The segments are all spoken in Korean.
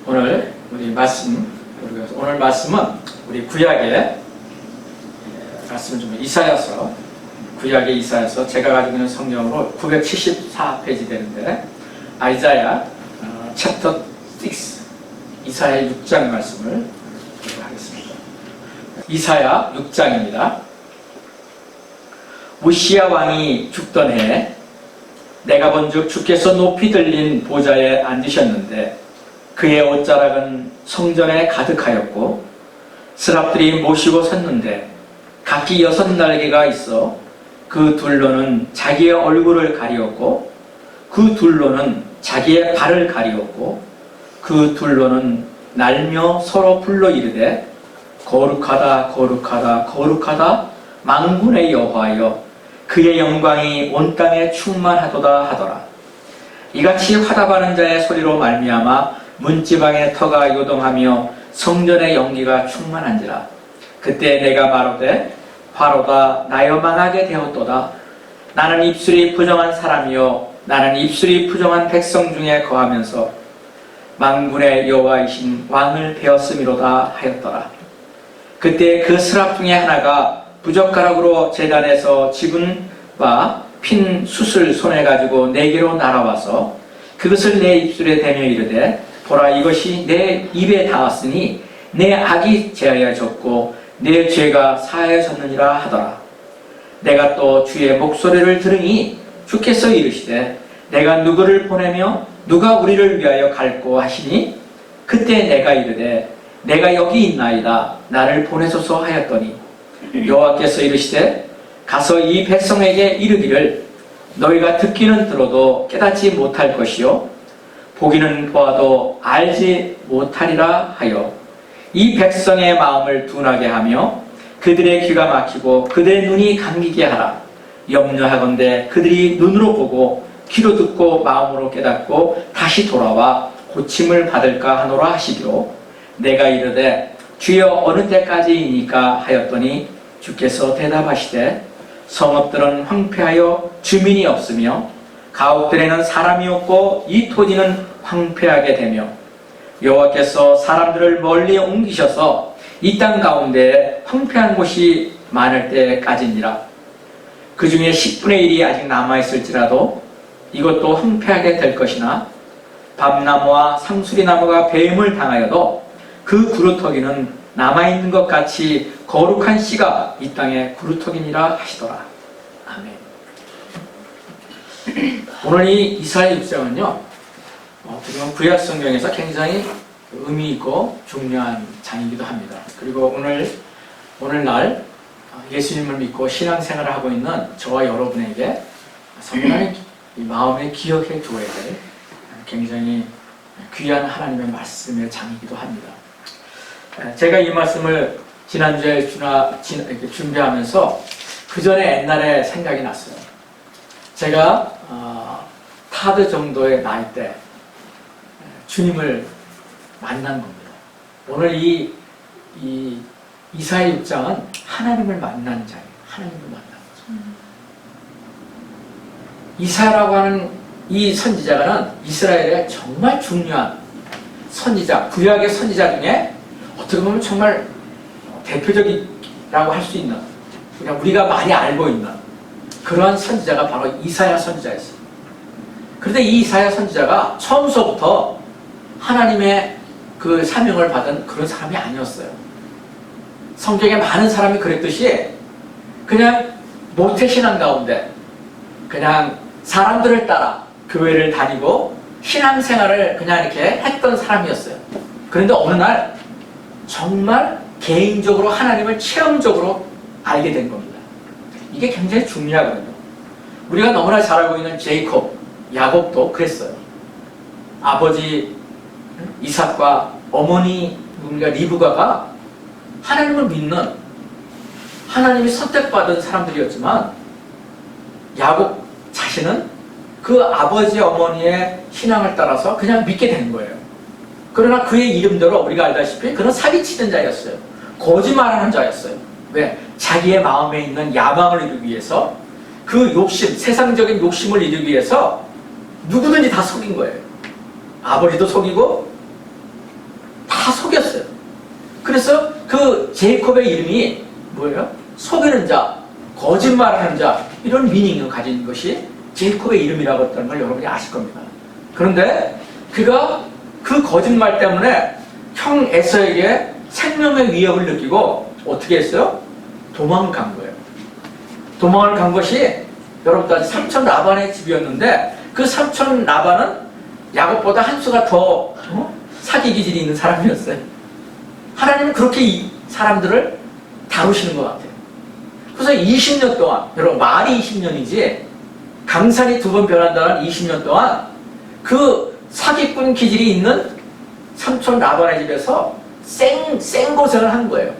오늘 우리 오늘 말씀은 우리 구약의 말씀은 좀 이사야서, 구약의 이사야서, 제가 가지고 있는 성경으로 974페이지 되는데 아이자야 챕터 6, 이사야 6장 말씀을 하겠습니다. 이사야 6장입니다. 우시야 왕이 죽던 해 내가 본즉 주께서 높이 들린 보좌에 앉으셨는데 그의 옷자락은 성전에 가득하였고 스랍들이 모시고 섰는데 각기 6날개가 있어 그 둘로는 자기의 얼굴을 가리었고 그 둘로는 자기의 발을 가리었고 그 둘로는 날며 서로 불러 이르되 거룩하다 거룩하다 거룩하다 만군의 여호와여 그의 영광이 온 땅에 충만하도다 하더라. 이같이 화답하는 자의 소리로 말미암아 문지방의 터가 요동하며 성전의 연기가 충만한지라. 그때 내가 말하되 바로다 나여 망하게 되었도다. 나는 입술이 부정한 사람이요 나는 입술이 부정한 백성 중에 거하면서 만군의 여호와이신 왕을 베었음이로다 하였더라. 그때 그 스랍 중에 하나가 부젓가락으로 제단에서 집은 바 핀 숯을 손에 가지고 내게로 날아와서 그것을 내 입술에 대며 이르되 보라 이것이 내 입에 닿았으니 내 악이 제하여졌고 내 죄가 사하여졌느니라 하더라. 내가 또 주의 목소리를 들으니 주께서 이르시되 내가 누구를 보내며 누가 우리를 위하여 갈꼬 하시니 그때 내가 이르되 내가 여기 있나이다 나를 보내소서 하였더니 여호와께서 이르시되 가서 이 백성에게 이르기를 너희가 듣기는 들어도 깨닫지 못할 것이요 보기는 보아도 알지 못하리라 하여 이 백성의 마음을 둔하게 하며 그들의 귀가 막히고 그들의 눈이 감기게 하라. 염려하건대 그들이 눈으로 보고 귀로 듣고 마음으로 깨닫고 다시 돌아와 고침을 받을까 하노라 하시기로 내가 이르되 주여 어느 때까지이니까 하였더니 주께서 대답하시되 성읍들은 황폐하여 주민이 없으며 가옥들에는 사람이 없고 이 토지는 황폐하게 되며 여호와께서 사람들을 멀리 옮기셔서 이 땅 가운데 황폐한 곳이 많을 때까지니라. 그 중에 10분의 1이 아직 남아있을지라도 이것도 황폐하게 될 것이나 밤나무와 상수리나무가 배임을 당하여도 그 구루터기는 남아있는 것 같이 거룩한 씨가 이 땅에 구루터기니라 하시더라. 아멘. 오늘 이 이사야 6장은요 어떻게 보면 구약 성경에서 굉장히 의미 있고 중요한 장이기도 합니다. 그리고 오늘날 예수님을 믿고 신앙생활을 하고 있는 저와 여러분에게 성경을 마음에 기억해 두어야 될 굉장히 귀한 하나님의 말씀의 장이기도 합니다. 제가 이 말씀을 지난주에 준비하면서 그 전에 옛날에 생각이 났어요. 제가 타드 정도의 나이 때 주님을 만난 겁니다. 오늘 이 이사야 6장은 하나님을 만난 장이에요. 하나님을 만난 거죠. 이사야라고 하는 이 선지자는 이스라엘의 정말 중요한 선지자, 구약의 선지자 중에 어떻게 보면 정말 대표적이라고 할 수 있는, 그냥 우리가 많이 알고 있는 그러한 선지자가 바로 이사야 선지자였어요. 그런데 이 이사야 선지자가 처음서부터 하나님의 그 사명을 받은 그런 사람이 아니었어요. 성경에 많은 사람이 그랬듯이 그냥 모태신앙 가운데 그냥 사람들을 따라 교회를 다니고 신앙생활을 그냥 이렇게 했던 사람이었어요. 그런데 어느 날 정말 개인적으로 하나님을 체험적으로 알게 된 겁니다. 이게 굉장히 중요하거든요. 우리가 너무나 잘 알고 있는 제이콥, 야곱도 그랬어요. 아버지 이삭과 어머니 리브가가 하나님을 믿는, 하나님이 선택받은 사람들이었지만 야곱 자신은 그 아버지 어머니의 신앙을 따라서 그냥 믿게 된 거예요. 그러나 그의 이름대로 우리가 알다시피 그는 사기치는 자였어요. 거짓말하는 자였어요. 왜? 자기의 마음에 있는 야망을 이루기 위해서, 그 욕심, 세상적인 욕심을 이루기 위해서 누구든지 다 속인 거예요. 아버지도 속이고 다 속였어요. 그래서 그 제이콥의 이름이 뭐예요? 속이는 자, 거짓말하는 자, 이런 미닝을 가진 것이 제이콥의 이름이라고 했다는 걸 여러분이 아실 겁니다. 그런데 그가 그 거짓말 때문에 형 에서에게 생명의 위협을 느끼고 어떻게 했어요? 도망을 간 거예요. 도망을 간 것이 여러분들 아직 삼촌 라반의 집이었는데 그 삼촌 라반은 야곱보다 한 수가 더 사기 기질이 있는 사람이었어요. 하나님은 그렇게 이 사람들을 다루시는 것 같아요. 그래서 20년 동안, 여러분 말이 20년이지 강산이 2번 변한다는 20년 동안 그 사기꾼 기질이 있는 삼촌 라반의 집에서 생고생을 한 거예요.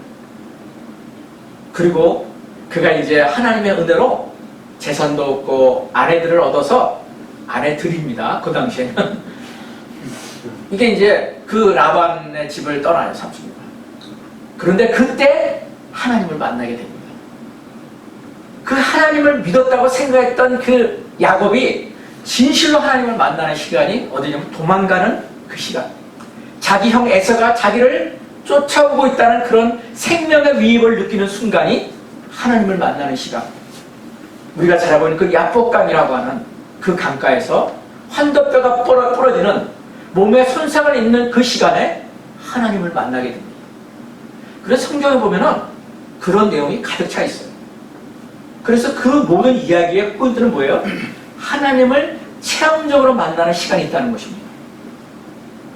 그리고 그가 이제 하나님의 은혜로 재산도 얻고 아내들을 얻어서 아내들입니다. 그 당시에는. 이게 이제 그 라반의 집을 떠나요, 삼촌이가. 그런데 그때 하나님을 만나게 됩니다. 그 하나님을 믿었다고 생각했던 그 야곱이 진실로 하나님을 만나는 시간이 어디냐면 도망가는 그 시간. 자기 형 에서가 자기를 쫓아오고 있다는 그런 생명의 위협을 느끼는 순간이 하나님을 만나는 시간. 우리가 잘 알고 있는 그 야복강이라고 하는 그 강가에서 환도뼈가 부러지는 몸에 손상을 입는 그 시간에 하나님을 만나게 됩니다. 그래서 성경에 보면은 그런 내용이 가득 차 있어요. 그래서 그 모든 이야기의 포인트는 뭐예요? 하나님을 체험적으로 만나는 시간이 있다는 것입니다.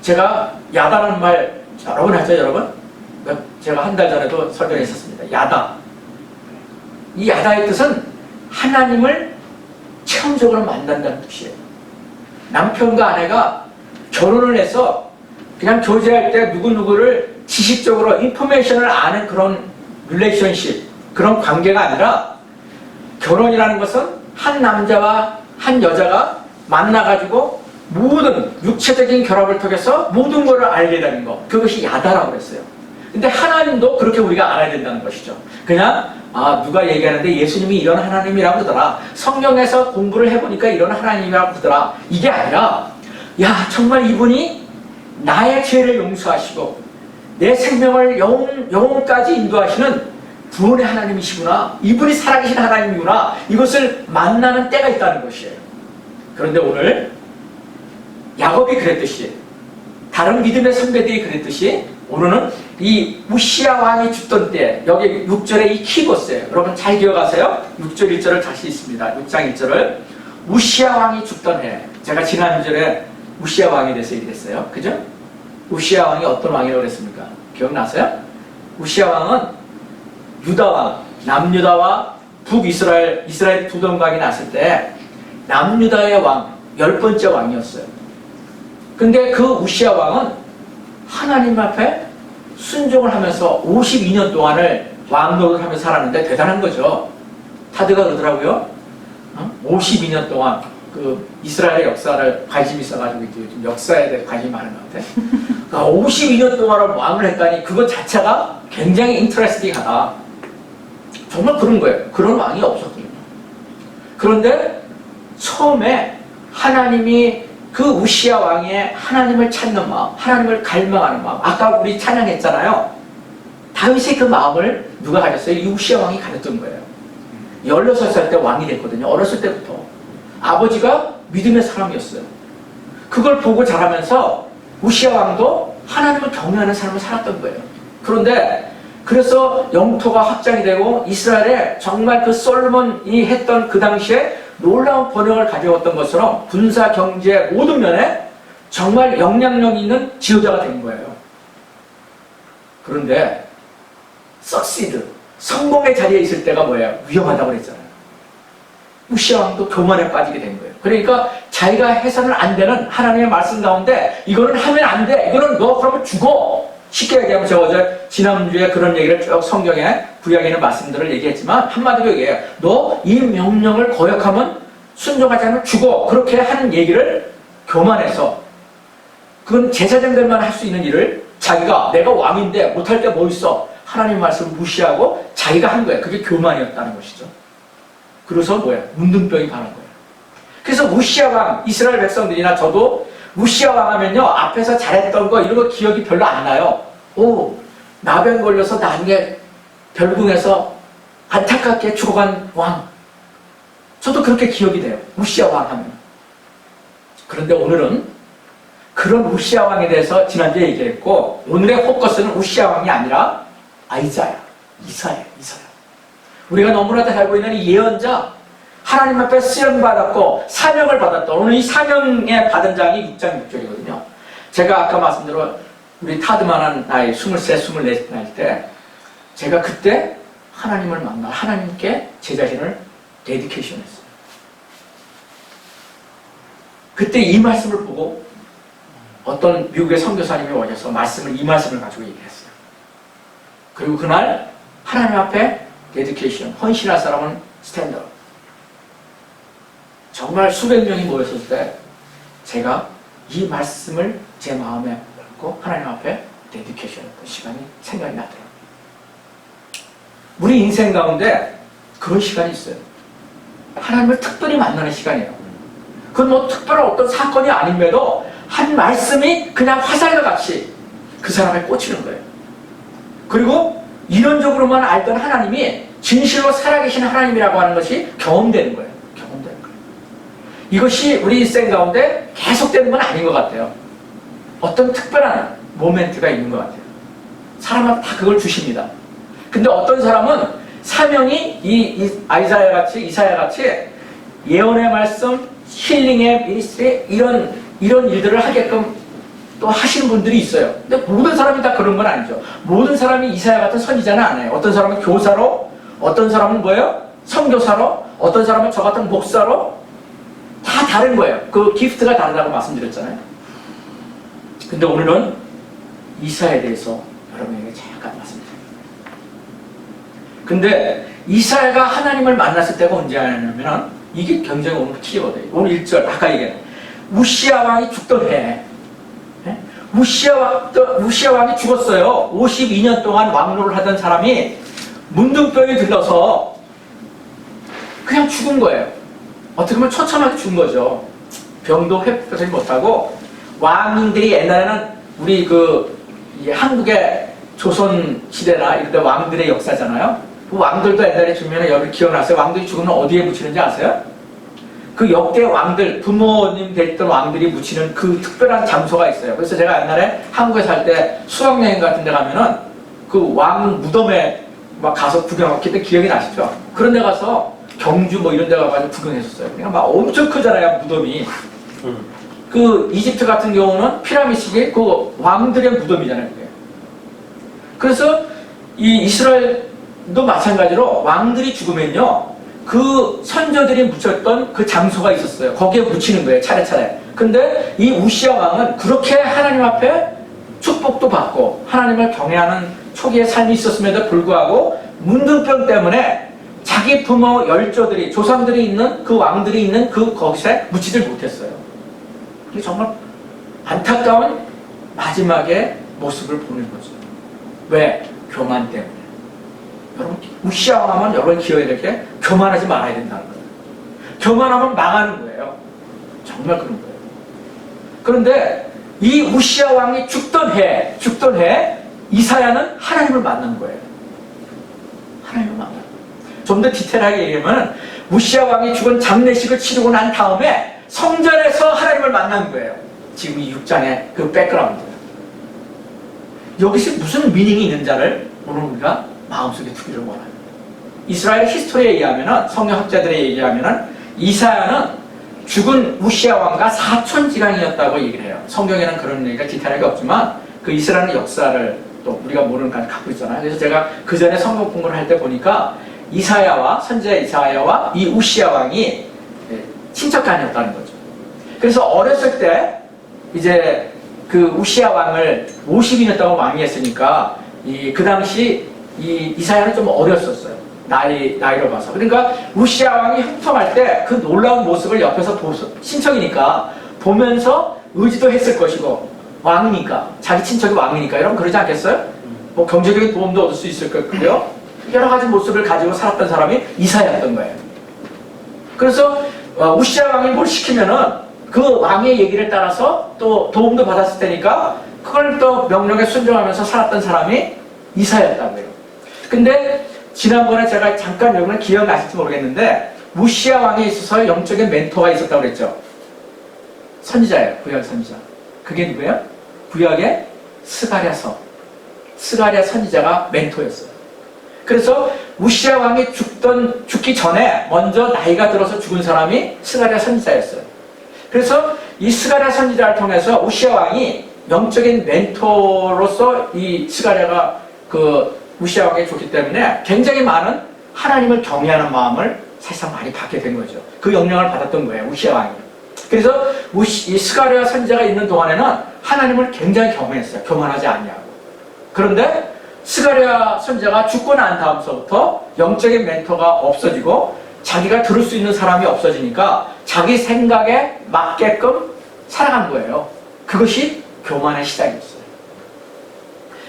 제가 야다라는 말 여러 번 하죠, 여러분? 제가 한 달 전에도 설명했었습니다. 야다. 이 야다의 뜻은 하나님을 체험적으로 만난다는 뜻이에요. 남편과 아내가 결혼을 해서 그냥 교제할 때 누구누구를 지식적으로 인포메이션을 아는 그런 릴레이션십, 그런 관계가 아니라 결혼이라는 것은 한 남자와 한 여자가 만나가지고 모든 육체적인 결합을 통해서 모든 것을 알게 되는 것, 그것이 야다라고 그랬어요. 근데 하나님도 그렇게 우리가 알아야 된다는 것이죠. 그냥 누가 얘기하는데 예수님이 이런 하나님이라고 그러더라, 성경에서 공부를 해보니까 이런 하나님이라고 그러더라, 이게 아니라 야 정말 이분이 나의 죄를 용서하시고 내 생명을 영혼까지 인도하시는 구원의 하나님이시구나, 이분이 살아계신 하나님이구나, 이것을 만나는 때가 있다는 것이에요. 그런데 오늘 야곱이 그랬듯이, 다른 믿음의 선배들이 그랬듯이, 오늘은 이 우시야 왕이 죽던 때, 여기 6절에 이 키보스예요. 여러분 잘 기억하세요? 6절 1절을 다시 읽습니다. 6장 1절을. 우시야 왕이 죽던 해. 제가 지난 주절에 우시야 왕에 대해서 얘기했어요. 그죠? 우시야 왕이 어떤 왕이라고 그랬습니까? 기억나세요? 우시야 왕은 유다 왕, 남유다와 북이스라엘, 이스라엘 두 동강이 났을 때 남유다의 왕, 10번째 왕이었어요. 근데 그 우시야 왕은 하나님 앞에 순종을 하면서 52년 동안을 왕노릇을 하면서 살았는데 대단한 거죠. 타드가 그러더라고요. 52년 동안 그 이스라엘의 역사를 관심이 있어가지고 요즘 역사에 대해 관심이 많은 것 같아. 52년 동안을 왕을 했다니 그것 자체가 굉장히 인터레스팅하다. 정말 그런 거예요. 그런 왕이 없었거든요. 그런데 처음에 하나님이 그 우시야 왕의 하나님을 찾는 마음, 하나님을 갈망하는 마음, 아까 우리 찬양했잖아요. 다윗의 그 마음을 누가 가졌어요? 이 우시야 왕이 가졌던 거예요. 16살 때 왕이 됐거든요. 어렸을 때부터. 아버지가 믿음의 사람이었어요. 그걸 보고 자라면서 우시야 왕도 하나님을 경외하는 삶을 살았던 거예요. 그런데 그래서 영토가 확장이 되고 이스라엘에 정말 그 솔로몬이 했던 그 당시에 놀라운 번영을 가져왔던 것처럼 군사, 경제 모든 면에 정말 영향력 있는 지도자가 된 거예요. 그런데 석시드, 성공의 자리에 있을 때가 뭐예요? 위험하다고 그랬잖아요. 우시야 왕도 교만에 빠지게 된 거예요. 그러니까 자기가 해서는 안 되는 하나님의 말씀 가운데 이거는 하면 안 돼, 이거는 너 그러면 죽어, 쉽게 얘기하면 제가 어제 지난주에 그런 얘기를 쭉 성경에 구약에 있는 말씀들을 얘기했지만 한마디로 얘기해요. 너 이 명령을 거역하면 순종하지 않으면 죽어, 그렇게 하는 얘기를 교만해서, 그건 제사장들만 할 수 있는 일을 자기가 내가 왕인데 못할 게 뭐 있어, 하나님 말씀을 무시하고 자기가 한 거예요. 그게 교만이었다는 것이죠. 그래서 뭐야? 문둥병이 가는 거예요. 그래서 우시야 왕, 이스라엘 백성들이나 저도 우시야 왕 하면요 앞에서 잘했던 거 이런 거 기억이 별로 안 나요. 나병 걸려서 나중에 별궁에서 안타깝게 죽어간 왕. 저도 그렇게 기억이 돼요. 우시아 왕 하면. 그런데 오늘은 그런 우시아 왕에 대해서 지난주에 얘기했고, 오늘의 포커스는 우시아 왕이 아니라 이사야. 우리가 너무나도 알고 있는 이 예언자, 하나님 앞에 쓰임받았고 사명을 받았던, 오늘 이 사명에 받은 장이 6장 6절이거든요. 제가 아까 말씀대로 우리 타드만한 나이 23, 24 나이 때 제가 그때 하나님을 만나 하나님께 제 자신을 데디케이션 했어요. 그때 이 말씀을 보고 어떤 미국의 선교사님이 오셔서 이 말씀을 가지고 얘기했어요. 그리고 그날 하나님 앞에 데디케이션, 헌신할 사람은 스탠드업. 정말 수백 명이 모였을 때 제가 이 말씀을 제 마음에 넣고 하나님 앞에 데디케이션 했던 시간이 생각이 나더라고요. 우리 인생 가운데 그런 시간이 있어요. 하나님을 특별히 만나는 시간이에요. 그건 뭐 특별한 어떤 사건이 아님에도 한 말씀이 그냥 화살과 같이 그 사람에 꽂히는 거예요. 그리고 이론적으로만 알던 하나님이 진실로 살아계신 하나님이라고 하는 것이 경험되는 거예요. 이것이 우리 인생 가운데 계속되는 건 아닌 것 같아요. 어떤 특별한 모멘트가 있는 것 같아요. 사람은 다 그걸 주십니다. 근데 어떤 사람은 사명이 이사야 같이 예언의 말씀, 힐링의 미니스트리 이런 일들을 하게끔 또 하시는 분들이 있어요. 근데 모든 사람이 다 그런 건 아니죠. 모든 사람이 이사야 같은 선지자는 안 해요. 어떤 사람은 교사로, 어떤 사람은 뭐예요? 선교사로, 어떤 사람은 저 같은 목사로, 다 다른 거예요. 그 기프트가 다르다고 말씀드렸잖아요. 근데 오늘은 이사야에 대해서 여러분에게 잠깐 말씀드립니다. 근데 이사야가 하나님을 만났을 때가 언제냐면 이게 굉장히 오늘 키워드예요. 오늘 1절 아까 얘기한 우시아 왕이 죽던 해. 우시아 왕이 죽었어요. 52년 동안 왕노를 하던 사람이 문둥병이 들러서 그냥 죽은 거예요. 어떻게 보면 처참하게 죽은 거죠. 병도 회복되지 못하고, 왕들이 옛날에는 우리 한국의 조선 시대나 이럴 때 왕들의 역사잖아요. 그 왕들도 옛날에 죽으면 여러분 기억나세요? 왕들이 죽으면 어디에 묻히는지 아세요? 그 역대 왕들, 부모님 됐던 왕들이 묻히는 그 특별한 장소가 있어요. 그래서 제가 옛날에 한국에 살 때 수학여행 같은 데 가면은 그 왕 무덤에 막 가서 구경하고 그때 기억이 나시죠? 그런 데 가서 경주 뭐 이런 데 가가지고 구경했었어요. 그러니까 막 엄청 크잖아요, 무덤이. 그 이집트 같은 경우는 피라미드식이 그 왕들의 무덤이잖아요, 그게. 그래서 이 이스라엘도 마찬가지로 왕들이 죽으면요, 그 선조들이 묻혔던 그 장소가 있었어요. 거기에 묻히는 거예요, 차례차례. 근데 이 우시아 왕은 그렇게 하나님 앞에 축복도 받고 하나님을 경외하는 초기의 삶이 있었음에도 불구하고 문둥병 때문에 자기 부모 열조들이, 조상들이 있는 그 왕들이 있는 그 거기에 묻히질 못했어요. 이게 정말 안타까운 마지막의 모습을 보는 거죠. 왜? 교만 때문에. 여러분, 우시아 왕은 여러분 기억해야 될 게 교만하지 말아야 된다는 거예요. 교만하면 망하는 거예요. 정말 그런 거예요. 그런데 이 우시아 왕이 죽던 해 이사야는 하나님을 만난 거예요. 하나님을 만난 거예요. 좀 더 디테일하게 얘기하면 우시아 왕이 죽은 장례식을 치르고 난 다음에 성전에서 하나님을 만난 거예요. 지금 이 6장의 그 백그라운드. 여기서 무슨 미닝이 있는지를 오늘 우리가 마음속에 두기를 원합니다. 이스라엘 히스토리에 의하면, 성경학자들에 의하면 이사야는 죽은 우시아 왕과 사촌지간이었다고 얘기를 해요. 성경에는 그런 얘기가 디테일하게 없지만 그 이스라엘 역사를 또 우리가 모르는 까지 갖고 있잖아요. 그래서 제가 그 전에 성경 공부를 할 때 보니까 선지자 이사야와 이 우시아 왕이 친척간이었다는 거죠. 그래서 어렸을 때 이제 그 우시아 왕을 50년 동안 왕위했으니까 그 당시 이사야는 좀 어렸었어요. 나이로 봐서. 그러니까 우시아 왕이 형통할 때 그 놀라운 모습을 옆에서 친척이니까 보면서 의지도 했을 것이고, 왕이니까, 자기 친척이 왕이니까, 여러분 그러지 않겠어요? 뭐 경제적인 도움도 얻을 수 있을 거고요. 여러 가지 모습을 가지고 살았던 사람이 이사야였던 거예요. 그래서 우시아 왕이 뭘 시키면은 그 왕의 얘기를 따라서 또 도움도 받았을 테니까 그걸 또 명령에 순종하면서 살았던 사람이 이사야였다고 해요. 근데 지난번에 제가 잠깐 여러분 기억나실지 모르겠는데 우시야 왕에 있어서 영적인 멘토가 있었다고 그랬죠. 선지자예요. 구약 선지자. 그게 누구예요? 구약의 스가랴 선지자가 멘토였어요. 그래서 우시야 왕이 죽기 전에 먼저 나이가 들어서 죽은 사람이 스가랴 선지자였어요. 그래서 이 스가랴 선지자를 통해서 우시야 왕이 영적인 멘토로서 이 스가랴가 우시야 왕에게 줬기 때문에 굉장히 많은 하나님을 경외하는 마음을 사실상 많이 받게 된 거죠. 그 영향을 받았던 거예요. 우시야 왕이. 그래서 이 스가랴 선지자가 있는 동안에는 하나님을 굉장히 경외했어요. 교만하지 않냐고. 그런데 스가랴 선지자가 죽고 난 다음서부터 영적인 멘토가 없어지고 자기가 들을 수 있는 사람이 없어지니까 자기 생각에 맞게끔 살아간 거예요. 그것이 교만의 시작이었어요.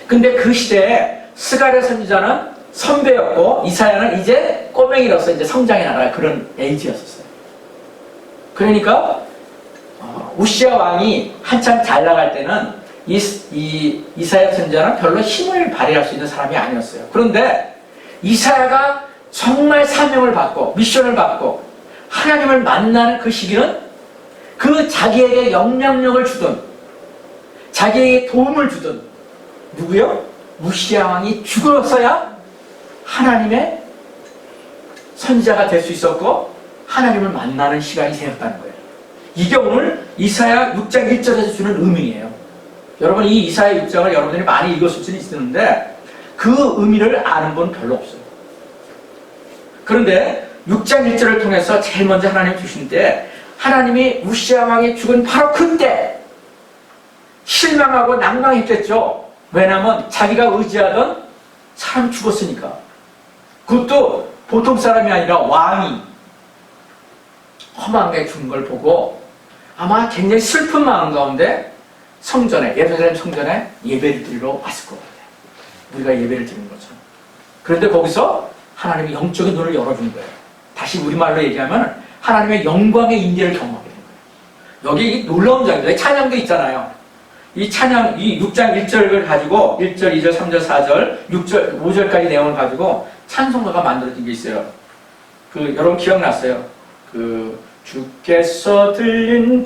근데 그 시대에 스가랴 선지자는 선배였고 이사야는 이제 꼬맹이로서 이제 성장해 나갈 그런 에이지였었어요. 그러니까 우시야 왕이 한참 잘 나갈 때는 이사야 선지자는 별로 힘을 발휘할 수 있는 사람이 아니었어요. 그런데 이사야가 정말 사명을 받고 미션을 받고 하나님을 만나는 그 시기는 그 자기에게 영향력을 주던 자기에게 도움을 주던 누구요? 우시야 왕이 죽었어야 하나님의 선지자가 될 수 있었고 하나님을 만나는 시간이 되었다는 거예요. 이게 오늘 이사야 6장 1절에서 주는 의미예요. 여러분 이 이사야 6장을 여러분들이 많이 읽었을 수는 있는데 그 의미를 아는 분 별로 없어요. 그런데 6장 1절을 통해서 제일 먼저 하나님 주신 때 하나님이 우시야 왕이 죽은 바로 그때 실망하고 낭망했겠죠. 왜냐하면 자기가 의지하던 사람이 죽었으니까. 그것도 보통 사람이 아니라 왕이 험하게 죽은 걸 보고 아마 굉장히 슬픈 마음 가운데 성전에, 예루살렘 성전에 예배를 드리러 왔을 것 같아요. 우리가 예배를 드리는 것처럼. 그런데 거기서 하나님이 영적인 눈을 열어준 거예요. 다시 우리말로 얘기하면 하나님의 영광의 임재를 경험하게 된 거예요. 여기 놀라운 장면이 찬양도 있잖아요. 이 찬양, 이 6장 1절을 가지고 1절, 2절, 3절, 4절, 6절, 5절까지 내용을 가지고 찬송가가 만들어진 게 있어요. 여러분 기억났어요? 주께서 들린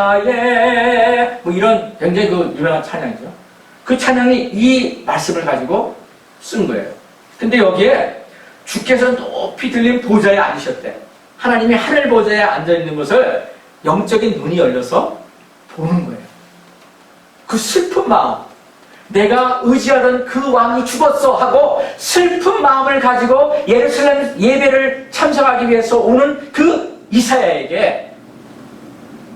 보좌에 이런 굉장히 유명한 찬양이죠. 그 찬양이 이 말씀을 가지고 쓴 거예요. 근데 여기에 주께서 높이 들린 보좌에 앉으셨대. 하나님이 하늘 보좌에 앉아있는 것을 영적인 눈이 열려서 보는 거예요. 그 슬픈 마음, 내가 의지하던 그 왕이 죽었어 하고 슬픈 마음을 가지고 예루살렘 예배를 참석하기 위해서 오는 그 이사야에게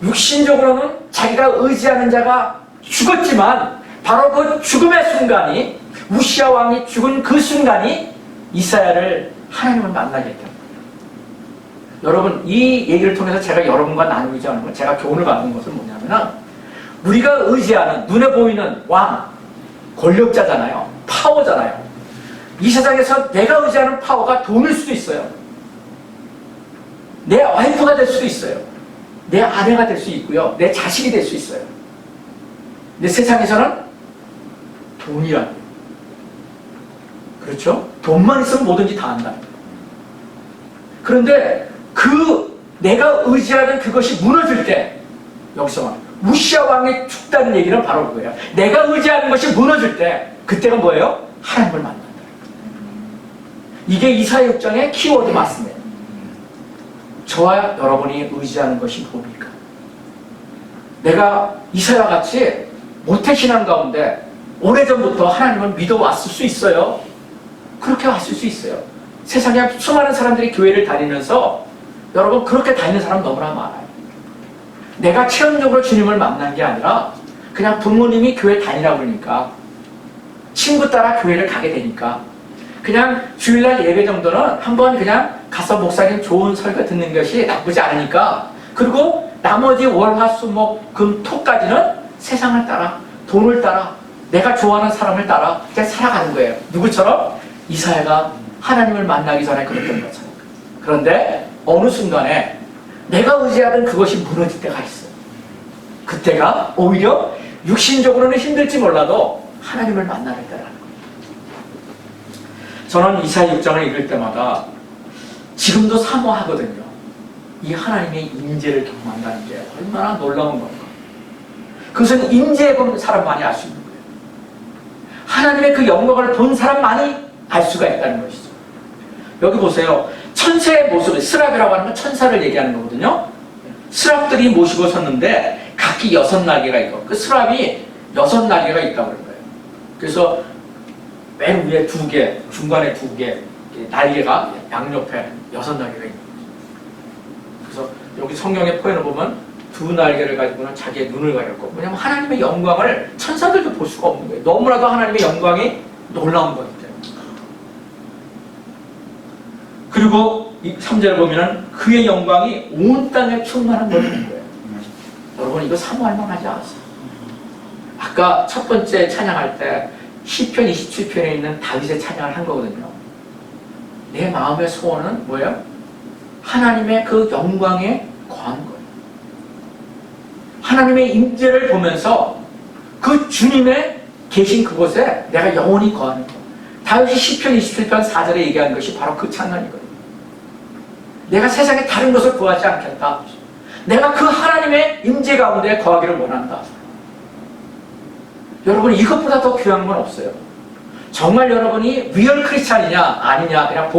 육신적으로는 자기가 의지하는 자가 죽었지만 바로 그 죽음의 순간이 우시야 왕이 죽은 그 순간이 이사야를 하나님을 만나게 했다. 여러분 이 얘기를 통해서 제가 여러분과 나누고자 하는 건 제가 교훈을 받는 것은 뭐냐면 우리가 의지하는 눈에 보이는 왕, 권력자잖아요. 파워잖아요. 이 세상에서 내가 의지하는 파워가 돈일 수도 있어요. 내 와이프가 될 수도 있어요. 내 아내가 될 수 있고요. 내 자식이 될 수 있어요. 근데 세상에서는 돈이라는 거예요. 그렇죠? 돈만 있으면 뭐든지 다 한다. 그런데 내가 의지하는 그것이 무너질 때 여기서 우시야 왕이 죽다는 얘기는 바로 그거예요. 내가 의지하는 것이 무너질 때 그때가 뭐예요? 하나님을 만난다. 이게 이사야 6장의 키워드 맞습니다. 저와 여러분이 의지하는 것이 뭡니까? 내가 이사야 같이 모태신앙 가운데 오래전부터 하나님을 믿어왔을 수 있어요. 그렇게 왔을 수 있어요. 세상에 수많은 사람들이 교회를 다니면서 여러분 그렇게 다니는 사람 너무나 많아요. 내가 체험적으로 주님을 만난 게 아니라 그냥 부모님이 교회 다니라고 그러니까 친구 따라 교회를 가게 되니까 그냥 주일날 예배 정도는 한번 그냥 가서 목사님 좋은 설교 듣는 것이 나쁘지 않으니까 그리고 나머지 월, 화, 수, 목, 금, 토까지는 세상을 따라 돈을 따라 내가 좋아하는 사람을 따라 그냥 살아가는 거예요. 누구처럼? 이사야가 하나님을 만나기 전에 그랬던 것처럼. 그런데 어느 순간에 내가 의지하던 그것이 무너질 때가 있어요. 그때가 오히려 육신적으로는 힘들지 몰라도 하나님을 만나겠다라는 거예요. 저는 이사야 6장을 읽을 때마다 지금도 사모하거든요. 이 하나님의 임재를 경험한다는 게 얼마나 놀라운 건가. 그것은 임재해 본 사람만이 알 수 있는 거예요. 하나님의 그 영광을 본 사람만이 알 수가 있다는 것이죠. 여기 보세요. 천사의 모습을, 스랍이라고 하는 건 천사를 얘기하는 거거든요. 스랍들이 모시고 섰는데 각기 6날개가 있고, 그 스랍이 6날개가 있다고 그런 거예요. 그래서 맨 위에 2개, 중간에 2개, 날개가 양옆에 6날개가 있는 거죠. 그래서 여기 성경의 표현을 보면 2날개를 가지고는 자기의 눈을 가렸고, 왜냐하면 하나님의 영광을 천사들도 볼 수가 없는 거예요. 너무나도 하나님의 영광이 놀라운 거기 때문에. 그리고 이 3절을 보면은 그의 영광이 온 땅에 충만한 걸 보는 거예요. 여러분, 이거 사모할 만하지 않았어요? 아까 첫 번째 찬양할 때 시편 27편에 있는 다윗의 찬양을 한 거거든요. 내 마음의 소원은 뭐예요? 하나님의 그 영광에 거하는 거예요. 하나님의 임재를 보면서 그 주님의 계신 그곳에 내가 영원히 거하는 거예요. 다윗이 시편 27편 4절에 얘기한 것이 바로 그 찬양이거든요. 내가 세상에 다른 것을 구하지 않겠다. 내가 그 하나님의 임재 가운데 거하기를 원한다. 여러분, 이것보다 더 귀한 건 없어요. 정말 여러분이 리얼 크리스찬이냐 아니냐, 그냥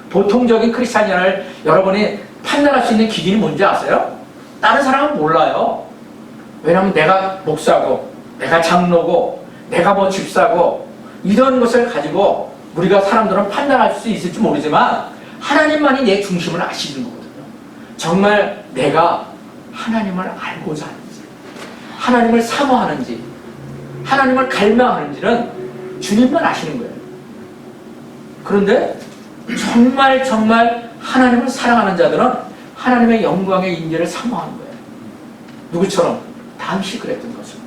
보통적인 크리스찬이냐를 여러분이 판단할 수 있는 기준이 뭔지 아세요? 다른 사람은 몰라요. 왜냐하면 내가 목사고, 내가 장로고, 내가 뭐 집사고, 이런 것을 가지고 우리가 사람들은 판단할 수 있을지 모르지만 하나님만이 내 중심을 아시는 거거든요. 정말 내가 하나님을 알고자 하는지, 하나님을 사모하는지, 하나님을 갈망하는지는 주님만 아시는 거예요. 그런데 정말 하나님을 사랑하는 자들은 하나님의 영광의 임재를 사모하는 거예요. 누구처럼? 다윗이 그랬던 거죠.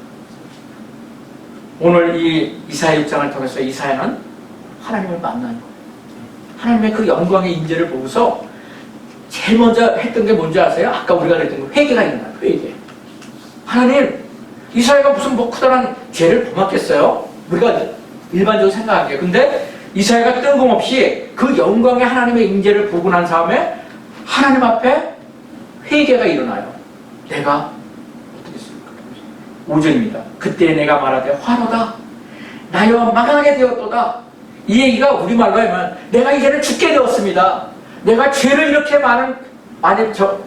오늘 이 이사야 6장을 통해서 이사야는 하나님을 만나는 거예요. 하나님의 그 영광의 임재를 보고서 제일 먼저 했던 게 뭔지 아세요? 아까 우리가 그랬던 거, 회개가 일어나요. 회개. 하나님, 이사야가 무슨 뭐 커다란 죄를 범했겠어요? 우리가 일반적으로 생각하기에. 근데 이사야가 뜬금없이 그 영광의 하나님의 임재를 보고 난 다음에 하나님 앞에 회개가 일어나요. 내가 어떻게 했습니까? 5절입니다. 그때 내가 말하되 화로다 나여 망하게 되었도다. 이 얘기가 우리말로 하면 내가 이제는 죽게 되었습니다. 내가 죄를 이렇게 많이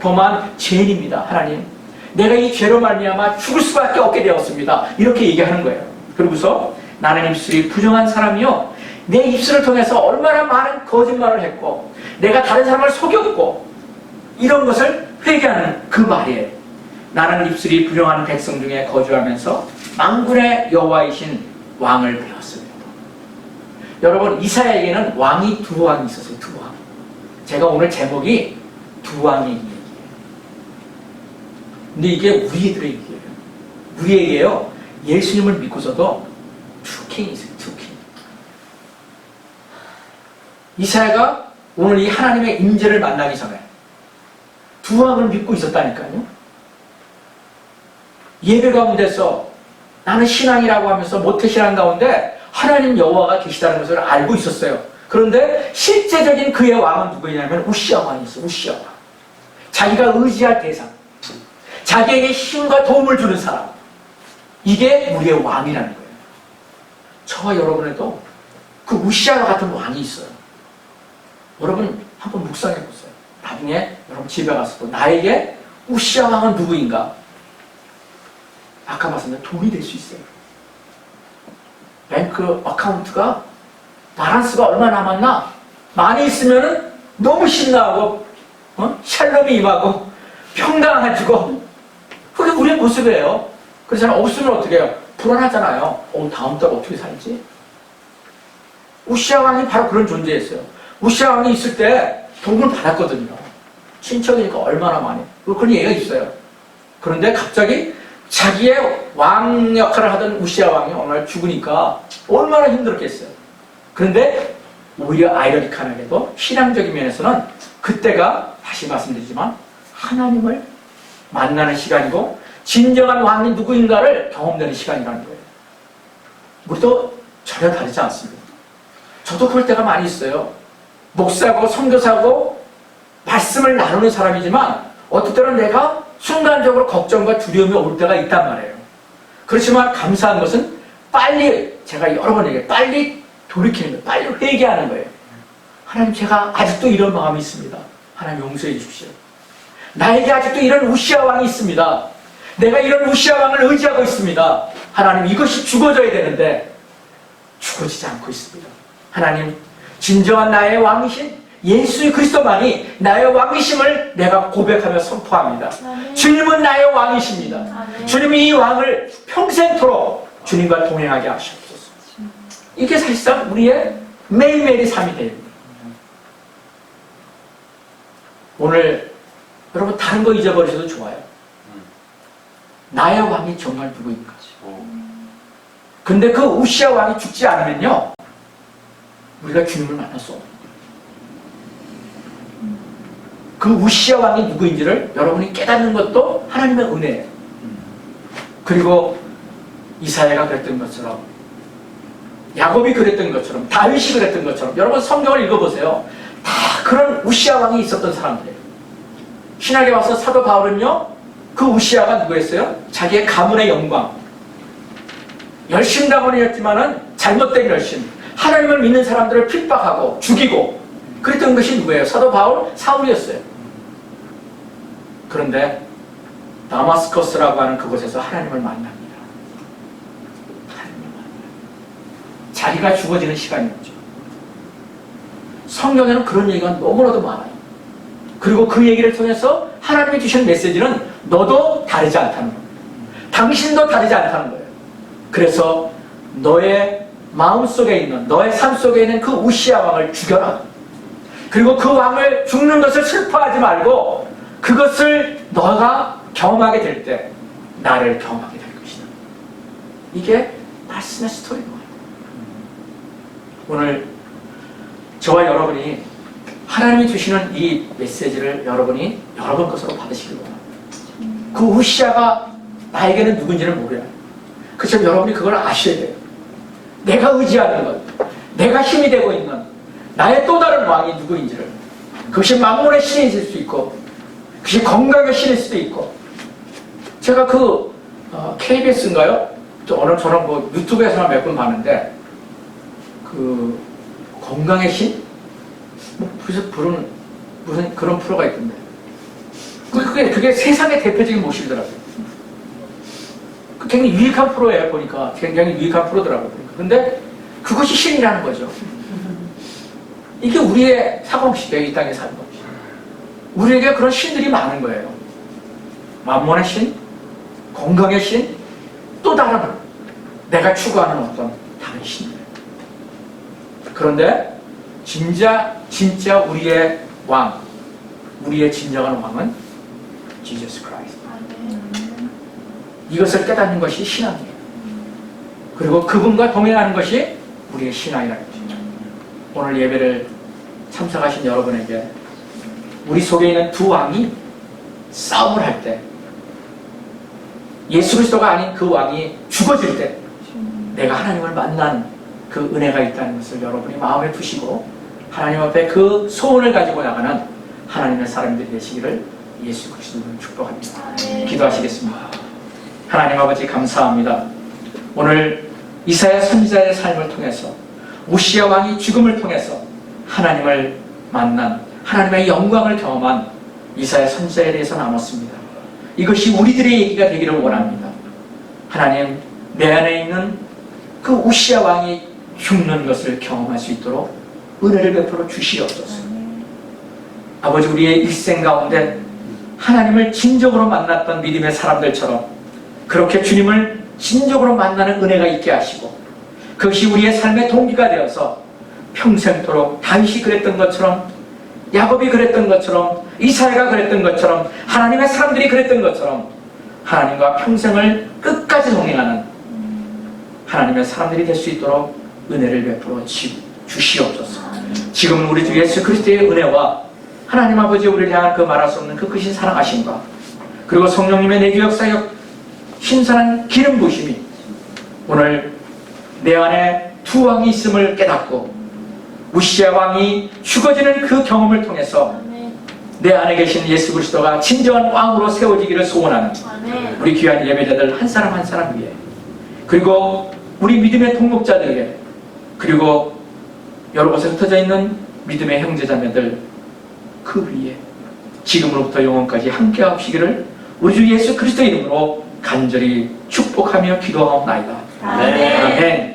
범한 죄인입니다. 하나님, 내가 이 죄로 말미암아 죽을 수밖에 없게 되었습니다. 이렇게 얘기하는 거예요. 그러고서 나는 입술이 부정한 사람이요, 내 입술을 통해서 얼마나 많은 거짓말을 했고 내가 다른 사람을 속였고, 이런 것을 회개하는 그 말이에요. 나는 입술이 부정한 백성 중에 거주하면서 만군의 여호와이신 왕을 배웠습니다. 여러분, 이사야에게는 왕이 2왕이 있었어요. 2왕. 제가 오늘 제목이 2왕의 얘기예요. 근데 이게 우리들의 얘기예요. 우리에게요, 예수님을 믿고서도 투킹이 있어요. 투킹. 이사야가 오늘 이 하나님의 임재를 만나기 전에 2왕을 믿고 있었다니까요. 예배 가운데서 나는 신앙이라고 하면서 모태신앙 가운데 하나님 여호와가 계시다는 것을 알고 있었어요. 그런데 실제적인 그의 왕은 누구냐면 우시아 왕이었어요. 우시아 왕. 자기가 의지할 대상, 자기에게 힘과 도움을 주는 사람, 이게 우리의 왕이라는 거예요. 저와 여러분에도 그 우시아와 같은 왕이 있어요. 여러분 한번 묵상해 보세요. 나중에 여러분 집에 가서도 나에게 우시아 왕은 누구인가? 아까 말씀드린 돈이 될 수 있어요. 뱅크 어카운트가 바란스가 얼마 남았나? 많이 있으면 너무 신나고 샬롬이 임하고 평강해지고, 그게 우리의 모습이에요. 그래서 없으면 어떻게 해요? 불안하잖아요. 다음 달 어떻게 살지? 우시아 왕이 바로 그런 존재였어요. 우시아 왕이 있을 때 복을 받았거든요. 친척이니까 얼마나 많이. 그런 얘기가 있어요. 그런데 갑자기 자기의 왕 역할을 하던 우시아 왕이 어느 날 죽으니까 얼마나 힘들었겠어요. 그런데 오히려 아이러니컬하게도 신앙적인 면에서는 그때가 다시 말씀드리지만 하나님을 만나는 시간이고 진정한 왕이 누구인가를 경험되는 시간이라는 거예요. 우리도 전혀 다르지 않습니다. 저도 그럴 때가 많이 있어요. 목사고 선교사고 말씀을 나누는 사람이지만 어떨 때는 내가 순간적으로 걱정과 두려움이 올 때가 있단 말이에요. 그렇지만 감사한 것은 빨리, 제가 여러 번 얘기해요. 빨리 돌이키는 거예요. 빨리 회개하는 거예요. 하나님, 제가 아직도 이런 마음이 있습니다. 하나님 용서해 주십시오. 나에게 아직도 이런 우시아 왕이 있습니다. 내가 이런 우시아 왕을 의지하고 있습니다. 하나님, 이것이 죽어져야 되는데 죽어지지 않고 있습니다. 하나님, 진정한 나의 왕이신 예수 그리스도만이 나의 왕이심을 내가 고백하며 선포합니다. 아멘. 주님은 나의 왕이십니다. 아멘. 주님이 이 왕을 평생토록 주님과 동행하게 하시옵소서. 이게 사실상 우리의 매일매일의 삶이 됩니다. 오늘 여러분 다른 거 잊어버리셔도 좋아요. 나의 왕이 정말 누구인가. 근데 그 우시아 왕이 죽지 않으면요, 우리가 주님을 만날 수 없어요. 그 우시아 왕이 누구인지를 여러분이 깨닫는 것도 하나님의 은혜예요. 그리고 이사야가 그랬던 것처럼, 야곱이 그랬던 것처럼, 다윗이 그랬던 것처럼, 여러분 성경을 읽어보세요. 다 그런 우시아 왕이 있었던 사람들이에요. 신약에 와서 사도 바울은요, 그 우시아가 누구였어요? 자기의 가문의 영광, 열심당원이었지만은 잘못된 열심, 하나님을 믿는 사람들을 핍박하고 죽이고 그랬던 것이 누구예요? 사도 바울, 사울이었어요. 그런데 다마스커스라고 하는 그곳에서 하나님을 만납니다. 하나님을 만나요. 자기가 죽어지는 시간이었죠. 성경에는 그런 얘기가 너무나도 많아요. 그리고 그 얘기를 통해서 하나님이 주신 메시지는 너도 다르지 않다는 거예요. 당신도 다르지 않다는 거예요. 그래서 너의 마음속에 있는, 너의 삶 속에 있는 그 우시아 왕을 죽여라. 그리고 그 왕을 죽는 것을 슬퍼하지 말고 그것을 너가 경험하게 될 때 나를 경험하게 될 것이다. 이게 말씀의 스토리인 거예요. 오늘 저와 여러분이 하나님이 주시는 이 메시지를 여러분이 여러분 것으로 받으시길 원합니다. 그 우시아가 나에게는 누군지를 몰라요. 그렇지만 여러분이 그걸 아셔야 돼요. 내가 의지하는 것, 내가 힘이 되고 있는 나의 또 다른 왕이 누구인지를, 그것이 만물의 신이 될 수 있고 그것이 건강의 신일 수도 있고, 제가 그 KBS인가요? 저는 뭐 유튜브에서나 몇 번 봤는데 그 건강의 신? 무슨 부르는 무슨 그런 프로가 있던데 그게 세상의 대표적인 모습이더라고요. 굉장히 유익한 프로예요. 보니까 굉장히 유익한 프로더라고요. 그런데 그것이 신이라는 거죠. 이게 우리의 사고방식이에요. 이 땅의 사고방식. 우리에게 그런 신들이 많은 거예요. 만몬의 신, 건강의 신, 또 다른 내가 추구하는 어떤 다른 신들. 그런데 진짜 우리의 왕, 우리의 진정한 왕은 지저스 크라이스트. 이것을 깨닫는 것이 신앙이에요. 그리고 그분과 동행하는 것이 우리의 신앙이라는 것이죠. 오늘 예배를 참석하신 여러분에게 우리 속에 있는 두 왕이 싸움을 할 때, 예수 그리스도가 아닌 그 왕이 죽어질 때 내가 하나님을 만난 그 은혜가 있다는 것을 여러분이 마음에 두시고 하나님 앞에 그 소원을 가지고 나가는 하나님의 사람들이 되시기를 예수 그리스도로 축복합니다. 기도하시겠습니다. 하나님 아버지 감사합니다. 오늘 이사야 선지자의 삶을 통해서 우시아 왕이 죽음을 통해서 하나님을 만난, 하나님의 영광을 경험한 이사야 선지자에 대해서 나눴습니다. 이것이 우리들의 얘기가 되기를 원합니다. 하나님, 내 안에 있는 그 우시아 왕이 죽는 것을 경험할 수 있도록 은혜를 베풀어 주시옵소서. 아버지, 우리의 일생 가운데 하나님을 진정으로 만났던 믿음의 사람들처럼 그렇게 주님을 진정으로 만나는 은혜가 있게 하시고, 그것이 우리의 삶의 동기가 되어서 평생토록 다윗이 그랬던 것처럼, 야곱이 그랬던 것처럼, 이사야가 그랬던 것처럼, 하나님의 사람들이 그랬던 것처럼 하나님과 평생을 끝까지 동행하는 하나님의 사람들이 될 수 있도록 은혜를 베풀어 주시옵소서. 지금은 우리 주 예수 그리스도의 은혜와 하나님 아버지 우리를 향한 그 말할 수 없는 그 크신 사랑하심과 그리고 성령님의 내주 역사역 신선한 기름 부심이 오늘 내 안에 두 왕이 있음을 깨닫고 우시아 왕이 죽어지는 그 경험을 통해서 내 안에 계신 예수 그리스도가 진정한 왕으로 세워지기를 소원하는 우리 귀한 예배자들 한 사람 한 사람 위에, 그리고 우리 믿음의 동역자들에게, 그리고 여러 곳에 흩어져 있는 믿음의 형제자매들 그 위에 지금으로부터 영원까지 함께 하시기를 우리 주 예수 그리스도 이름으로 간절히 축복하며 기도하옵나이다. 아멘.